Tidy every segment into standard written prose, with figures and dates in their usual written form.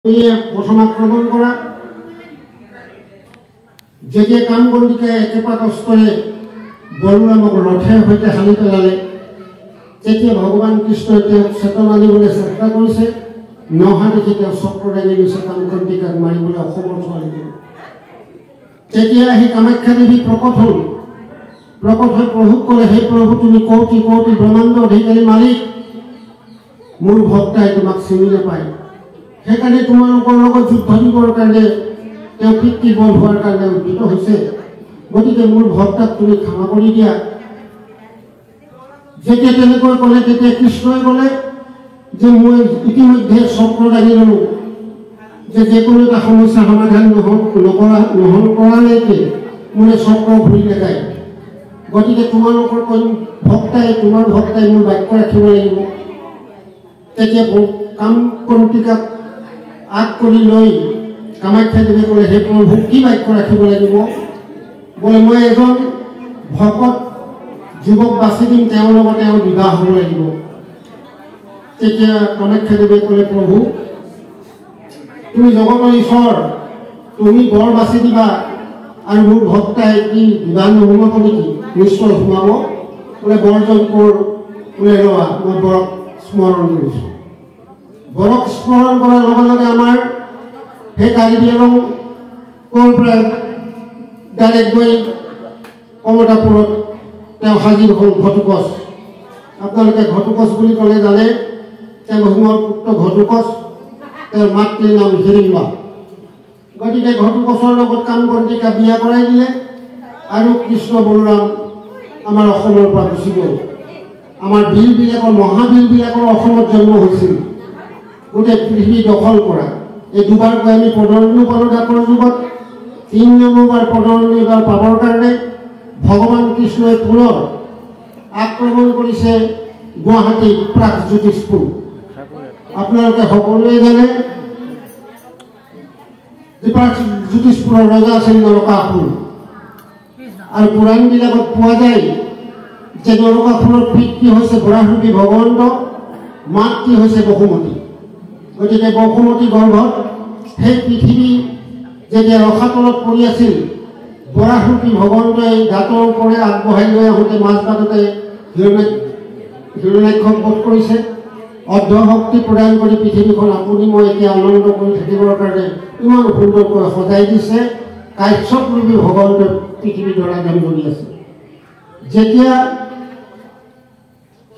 প্ৰথম আক্ৰমণ কৰা যেতিয়া কামগণ্ডিকাই একেপাত অস্ত্ৰৰে বলৰামক ৰথেৰ সৈতে হানি পেলালে তেতিয়া ভগৱান কৃষ্ণই তেওঁক চেতনা দিবলৈ চেষ্টা কৰিছে নহা দেখি তেওঁ চক্ৰ দাঙি লৈছে কামগণ্ডিকাক মাৰিবলৈ অসমৰ্থ হোৱা দেখি তেতিয়া আহি কামাখ্যা দেৱী প্ৰকট হৈ প্ৰভুক ক'লে হে প্ৰভু তুমি কৌটি কৌটি ব্ৰহ্মাণ্ড অধিকাৰী মালিক মোৰ ভক্তাই তোমাক চিনি নাপায় সেইকাৰণে তোমালোকৰ লগত যুদ্ধ দিবৰ কাৰণে তেওঁ পিতৃ বল হোৱাৰ কাৰণে উদ্যত হৈছে গতিকে মোৰ ভক্তাক তুমি ক্ষমা কৰি দিয়া যেতিয়া তেনেকৈ ক'লে তেতিয়া কৃষ্ণই ক'লে যে মই ইতিমধ্যে চক্ৰ দাঙি ল'লোঁ যে কোনো এটা সমস্যা সমাধান নকৰালৈকে মোৰে চক্ৰ ঘূৰি নাযায় গতিকে তোমালোকৰ ভক্তাই তোমাৰ ভক্তাই মোৰ বাক্য ৰাখিব লাগিব তেতিয়া কামকণ্ডিকাক আগ কৰি লৈ কামাখ্যা দেৱীয়ে ক'লে হে প্ৰভু কি বাক্য ৰাখিব লাগিব বোলে মই এজন ভকত যুৱক বাছি দিম তেওঁৰ লগত তেওঁ বিবাহ হ'ব লাগিব তেতিয়া কামাখ্যা দেৱীয়ে ক'লে প্ৰভু তুমি জগতৰ ঈশ্বৰ তুমি বৰ বাছি দিবা আৰু মোৰ ভক্তাই কি বিবাহ নোহোমাব নেকি নিশ্চয় সোমাব বোলে বৰজন কৰ বোলে লোৱা মই বৰক স্মৰণ কৰিছোঁ বৰক স্মৰণ কৰাৰ লগে লগে আমাৰ সেই কাৰ্বি আংলং ক'ৰ পৰা ডাইৰেক্ট গৈ কমতাপুৰত তেওঁ হাজিৰ হ'ল ঘটুকচ আপোনালোকে ঘটুকচ বুলি ক'লে জানে তেওঁ ভীমৰ পুত্ৰ ঘটুকচ তেওঁৰ মাতৃৰ নাম হিড়িম্বা গতিকে ঘটুকচৰ লগত কামগণ্ডিকা বিয়া কৰাই দিলে আৰু কৃষ্ণ বলৰাম আমাৰ অসমৰ পৰা গুচি গ'ল আমাৰ বীৰবিলাকৰ মহাবীৰবিলাকৰ অসমত জন্ম হৈছিল গোটেই পৃথিৱী দখল কৰা এই দুবাৰকৈ আমি পদৰণি পালোঁ ডাকৰ যুগত ৩ নম্বৰবাৰ পদৰণি এইবাৰ পাবৰ কাৰণে ভগৱান কৃষ্ণই পুনৰ আক্ৰমণ কৰিছে গুৱাহাটী প্ৰাগজ্যোতিষপুৰ আপোনালোকে সকলোৱে জানে যে প্ৰাগজ্যোতিষপুৰৰ ৰজা আছিল নৰকাসুৰ আৰু পুৰাণবিলাকত পোৱা যায় যে নৰকাসুৰৰ পিতৃ হৈছে বৰাহৰূপী ভগৱন্ত মাতৃ হৈছে বসুমতী গতিকে বসুমতী গৰ্ভত সেই পৃথিৱী যেতিয়া ৰসাতলত পৰি আছিল বৰাহৰূপী ভগৱন্তই দাঁতৰ ওপৰে আগবঢ়াই লৈ আহোঁতে মাজবাটতে হিৰণ্যাক্ষক বধ কৰিছে অৰ্ধশক্তি প্ৰদান কৰি পৃথিৱীখন আপুনি মই এতিয়া আনন্দ কৰি থাকিবৰ কাৰণে ইমান সুন্দৰকৈ সজাই দিছে কাশ্যপৰূপী ভগৱন্তই পৃথিৱী ধৰা জন্ম দি আছে যেতিয়া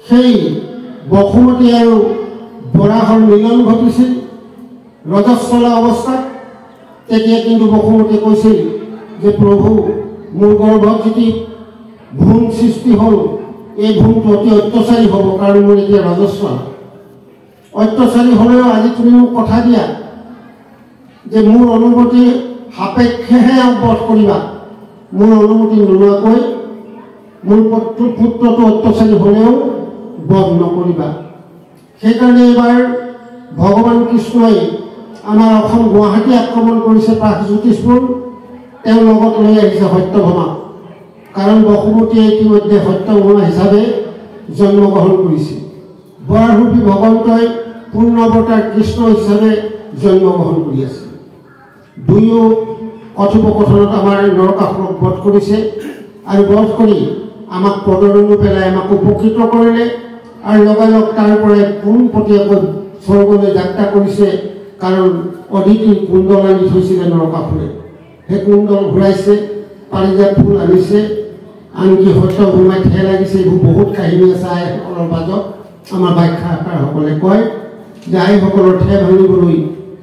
সেই বসুমতী আৰু বৰাহৰ মিলন ঘটিছিল ৰজস্বলা অৱস্থাত তেতিয়া কিন্তু বসুমতীয়ে কৈছিল যে প্ৰভু মোৰ গৰ্ভত যদি ভ্ৰূণ সৃষ্টি হ'ল এই ভ্ৰূণটো অতি অত্যাচাৰী হ'ব কাৰণ মোৰ এতিয়া ৰজস্ব অত্যাচাৰী হ'লেও আজি তুমি মোক কথা দিয়া যে মোৰ অনুমতি সাপেক্ষেহে বধ কৰিবা মোৰ অনুমতি নোলোৱাকৈ মোৰ পুত্ৰটো অত্যাচাৰী হ'লেও বধ নকৰিবা সেইকাৰণে এইবাৰ ভগৱান কৃষ্ণই আমাৰ অসম গুৱাহাটী আক্ৰমণ কৰিছে প্ৰাগজ্যোতিষপুৰ তেওঁ লগত লৈ আহিছে সত্যভামা কাৰণ বসুমতীয়ে ইতিমধ্যে সত্যভামা হিচাপে জন্মগ্ৰহণ কৰিছে বৰাহৰূপী ভগৱন্তই পূৰ্ণ অৱতাৰ কৃষ্ণ হিচাপে জন্মগ্ৰহণ কৰি আছে দুয়ো কথোপকথনত আমাৰ নৰকাসুৰক বধ কৰিছে আৰু বধ কৰি আমাক পদৰণি পেলাই আমাক উপকৃত কৰিলে আৰু লগালগ তাৰ পৰাই পোনপটীয়াকৈ স্বৰ্গলৈ যাত্ৰা কৰিছে কাৰণ অদিতিৰ কুণ্ডল আনি থৈছিলে নৰকাসুৰে সেই কুণ্ডল ঘূৰাইছে পাৰিজাত ফুল আনিছে আনকি সত্যভামাই ঠেহ লাগিছে এইবোৰ বহুত কাহিনী আছে আইসকলৰ মাজত আমাৰ ব্যাখ্যাকাৰসকলে কয় যে আইসকলৰ ঠেহ ভাঙিবলৈ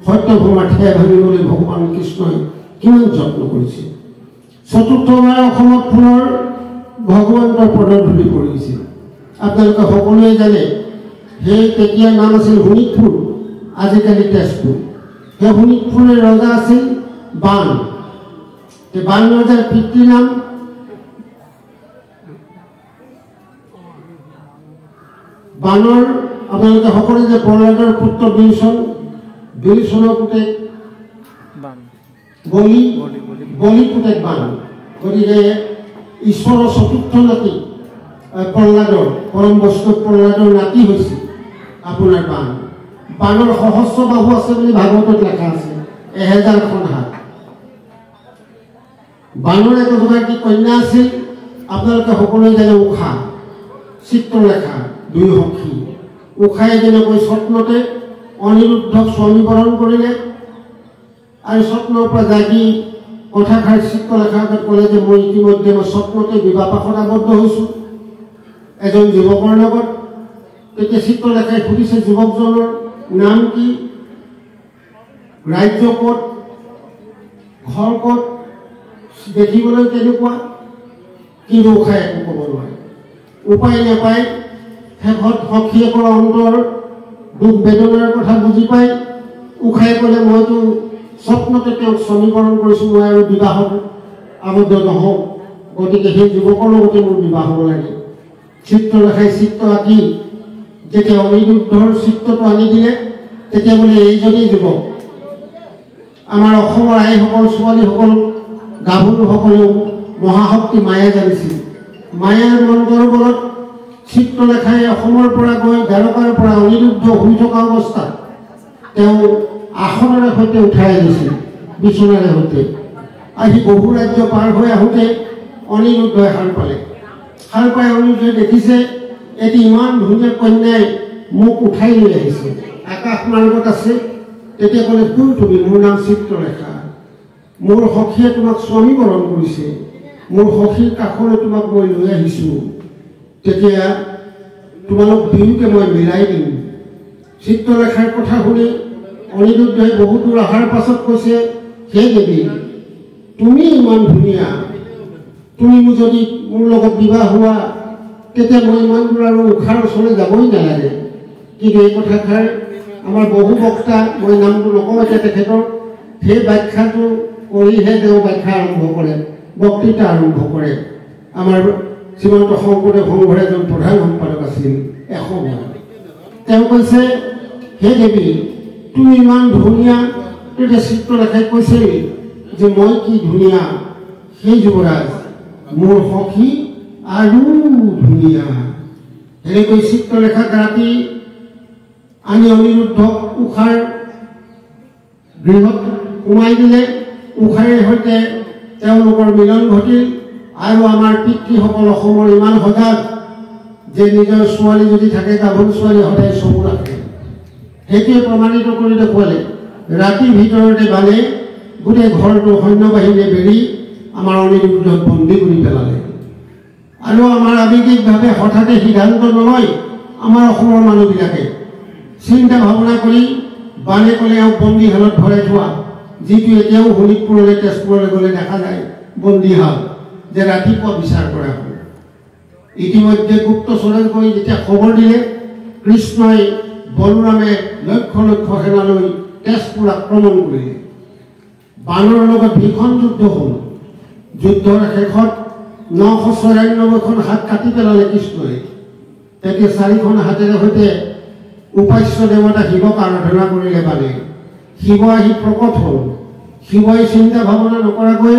সত্যভামাৰ ঠেহ ভাঙিবলৈ ভগৱান কৃষ্ণই কিমান যত্ন কৰিছে চতুৰ্থবাৰ অসমত পুনৰ ভগৱন্তৰ পদধূলি পৰিছে আপোনালোকে সকলোৱে জানে সেই তেতিয়াৰ নাম আছিল শোণিতপুৰ আজিকালি তেজপুৰ সেই শোণিতপুৰৰ ৰজা আছিল বাণ এই বাণ ৰজাৰ পিতৃৰ নাম বাণৰ আপোনালোকে সকলোৱে যে প্ৰহ্লাদৰ পুত্ৰ বিৰচনৰ পুতেক বলি পুতেক বাণ গতিকে ঈশ্বৰৰ চতুৰ্থ নাতি প্ৰহ্লাদৰ পৰম বৈষ্ণৱ প্ৰহ্লাদৰ নাতি হৈছিল আপোনাৰ বাণ বানৰ সহস্ৰ বাহু আছে বুলি ভাগৱতত লেখা আছে 1000খন হাত বানৰ এগৰাকী কন্যা আছিল আপোনালোকে সকলোৱে জানে উষা চিত্ৰলেখা দুই সখী উষাই যেনেকৈ স্বপ্নতে অনিৰুদ্ধক স্বামীবৰণ কৰিলে আৰু স্বপ্নৰ পৰা জাগি কথাষাৰ চিত্ৰলেখাৰ আগত ক'লে যে মই ইতিমধ্যে মই স্বপ্নতে বিবাহপাশত আবদ্ধ হৈছোঁ এজন যুৱকৰ লগত তেতিয়া চিত্ৰলেখাই সুধিছে যুৱকজনৰ নাম কি ৰাজ্য ক'ত ঘৰ ক'ত দেখিবলৈ কেনেকুৱা কিন্তু উষাই একো ক'ব নোৱাৰে উপায় নাপায় শেষত সখীয়ে কৰা অন্তৰ দুখ বেদনাৰ কথা বুজি পাই উষাই ক'লে মইতো স্বপ্নতে তেওঁক স্বামীবৰণ কৰিছোঁ মই আৰু বিবাহত আবদ্ধ নহওঁ গতিকে সেই যুৱকৰ লগতে মোৰ বিবাহ হ'ব লাগে চিত্ৰলেখাই চিত্ৰ আঁকি যেতিয়া অনিৰুদ্ধৰ চিত্ৰটো আনি দিলে তেতিয়া বোলে এইজনেই যুৱক আমাৰ অসমৰ আইসকল ছোৱালীসকল গাভৰুসকলেও মহাশক্তি মায়া জানিছিল মায়াৰ মন্ত্ৰৰ বলত চিত্ৰলেখাই অসমৰ পৰা গৈ দ্বাৰকাৰ পৰা অনিৰুদ্ধ শুই থকা অৱস্থাত তেওঁ আসনেৰে সৈতে উঠাই আনিছিল বিচনাৰে সৈতে আহি বহু ৰাজ্য পাৰ হৈ আহোঁতে অনিৰুদ্ধই সাৰ পাই অনিৰুদ্ধই দেখিছে এটি ইমান ধুনীয়া কন্যাই মোক উঠাই লৈ আহিছে আকাশ মাৰ্গত আছে তেতিয়া ক'লে কোন তুমি মোৰ নাম চিত্ৰলেখা মোৰ সখীয়ে তোমাক স্বামীবৰণ কৰিছে মোৰ সখীৰ কাষলৈ তোমাক মই লৈ আহিছোঁ তেতিয়া তোমালোক দুয়োকে মই মিলাই দিম চিত্ৰলেখাৰ কথা শুনি অনিৰুদ্ধই বহু দূৰ অহাৰ পাছত কৈছে হে দেৱী তুমি ইমান ধুনীয়া তুমি যদি মোৰ লগত বিবাহ হোৱা তেতিয়া মই ইমান দূৰ আৰু উষাৰ ওচৰলৈ যাবই নালাগে কিন্তু এই কথাষাৰ আমাৰ বহু বক্তা মই নামটো নকওঁ এতিয়া তেখেতৰ সেই ব্যাখ্যাটো কৰিহে তেওঁ ব্যাখ্যা আৰম্ভ কৰে বক্তৃতা আৰম্ভ কৰে আমাৰ শ্ৰীমন্ত শংকৰদেৱ সংঘৰ এজন প্ৰধান সম্পাদক আছিল এসময়ত তেওঁ কৈছে হে দেৱী তুমি ইমান ধুনীয়া তেতিয়া চিত্ৰলেখাই কৈছিল যে মই কি ধুনীয়া সেই যুৱৰাজ মোৰ সখী আৰু ধুনীয়া এনেকৈ চিত্ৰলেখাক ৰাতি আনি অনিৰুদ্ধক উষাৰ গৃহত সোমাই দিলে উষাৰে সৈতে তেওঁলোকৰ মিলন ঘটিল আৰু আমাৰ পিতৃসকল অসমৰ ইমান সজাগ যে নিজৰ ছোৱালী যদি থাকে গাভৰু ছোৱালী সদায় চকু ৰাখে সেইটোৱে প্ৰমাণিত কৰি দেখুৱালে ৰাতিৰ ভিতৰতে বানে গোটেই ঘৰটো সৈন্যবাহিনীয়ে বেৰি আমাৰ অনিৰুদ্ধক বন্দী কৰি পেলালে আৰু আমাৰ আৱেগিকভাৱে হঠাতে সিদ্ধান্ত নলয় আমাৰ অসমৰ মানুহবিলাকে চিন্তা ভাৱনা কৰি বানে ক'লে এওঁক বন্দীশালত ভৰাই থোৱা যিটো এতিয়াও শোণিতপুৰলৈ তেজপুৰলৈ গ'লে দেখা যায় বন্দীশাল যে ৰাতিপুৱা বিচাৰ কৰা হ'ল ইতিমধ্যে গুপ্তচৰে গৈ যেতিয়া খবৰ দিলে কৃষ্ণই বলোৰামে লক্ষ লক্ষ সেনালৈ তেজপুৰ আক্ৰমণ কৰিলে বানৰ লগত ভীষণ যুদ্ধ হ'ল যুদ্ধৰ শেষত 994খন হাত কাটি পেলালে কৃষ্ণই তেতিয়া 4খন হাতেৰে সৈতে উপাস্য দেৱতা শিৱক আৰাধনা কৰিলে বানে শিৱ আহি প্ৰকট হ'ল শিৱই চিন্তা ভাৱনা নকৰাকৈ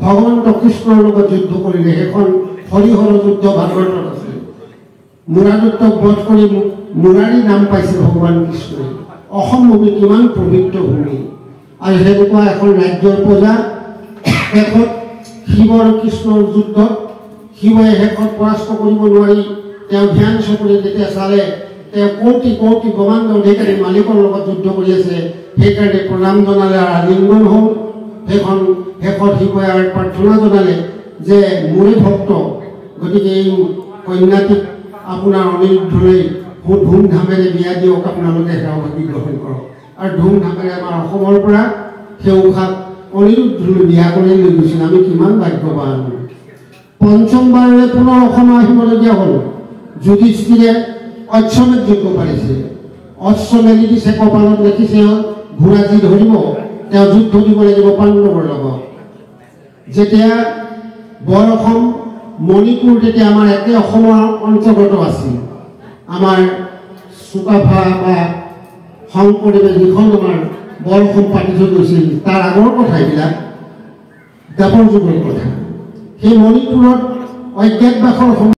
ভগৱন্ত কৃষ্ণৰ লগত যুদ্ধ কৰিলে সেইখন হৰিহৰ যুদ্ধ ভাগৱতত আছে মুৰাদুত্তক বধ কৰি মুৰাৰী নাম পাইছে ভগৱান কৃষ্ণই অসম ভূমি কিমান পবিত্ৰ ভূমি আৰু সেনেকুৱা এখন ৰাজ্যৰ প্ৰজা শেষত শিৱ আৰু কৃষ্ণৰ যুদ্ধত শিৱই শেষত পৰাস্ত কৰিব নোৱাৰি তেওঁ ধ্যান চকুৰে যেতিয়া চালে তেওঁ কোটি কোটি ব্ৰহ্মাণ্ড অধিকাৰী মালিকৰ লগত যুদ্ধ কৰি আছে সেইকাৰণে প্ৰণাম জনালে আৰু আলিংগন হ'ল সেইখন শেষত শিৱই আৰু প্ৰাৰ্থনা জনালে যে মোৰে ভক্ত গতিকে এই কন্যাটিক আপোনাৰ অনিৰুদ্ধলৈ ধুমধামেৰে বিয়া দিয়ক আপোনালোকে সেৱাভাগী গ্ৰহণ কৰক আৰু ধুমধামেৰে আমাৰ অসমৰ পৰা সেই উষাক অনিৰুদ্ধলৈ বিয়া কৰি লৈ গৈছিল আমি কিমান ভাগ্যৱান পঞ্চমবাৰলৈ পুনৰ অসম আহিবলগীয়া হ'ল যুধিষ্ঠিৰে অশ্বমেধ যজ্ঞ পাৰিছে অশ্বমেধি দিছে কপালত লিখিছে ঘোঁৰা যি ধৰিব তেওঁ যুদ্ধ দিব লাগিব পাণ্ডৱৰ লগত যেতিয়া বৰ অসম মণিপুৰ তেতিয়া আমাৰ একে অসমৰ অন্তৰ্গত আছিল আমাৰ চুকাফা বা শংকৰদেৱে যিখন আমাৰ বৰ অসম পাতি থৈ গৈছিল তাৰ আগৰ কথা এইবিলাক দ্বাপৰ যুগৰ কথা সেই মণিপুৰত অজ্ঞাতবাসৰ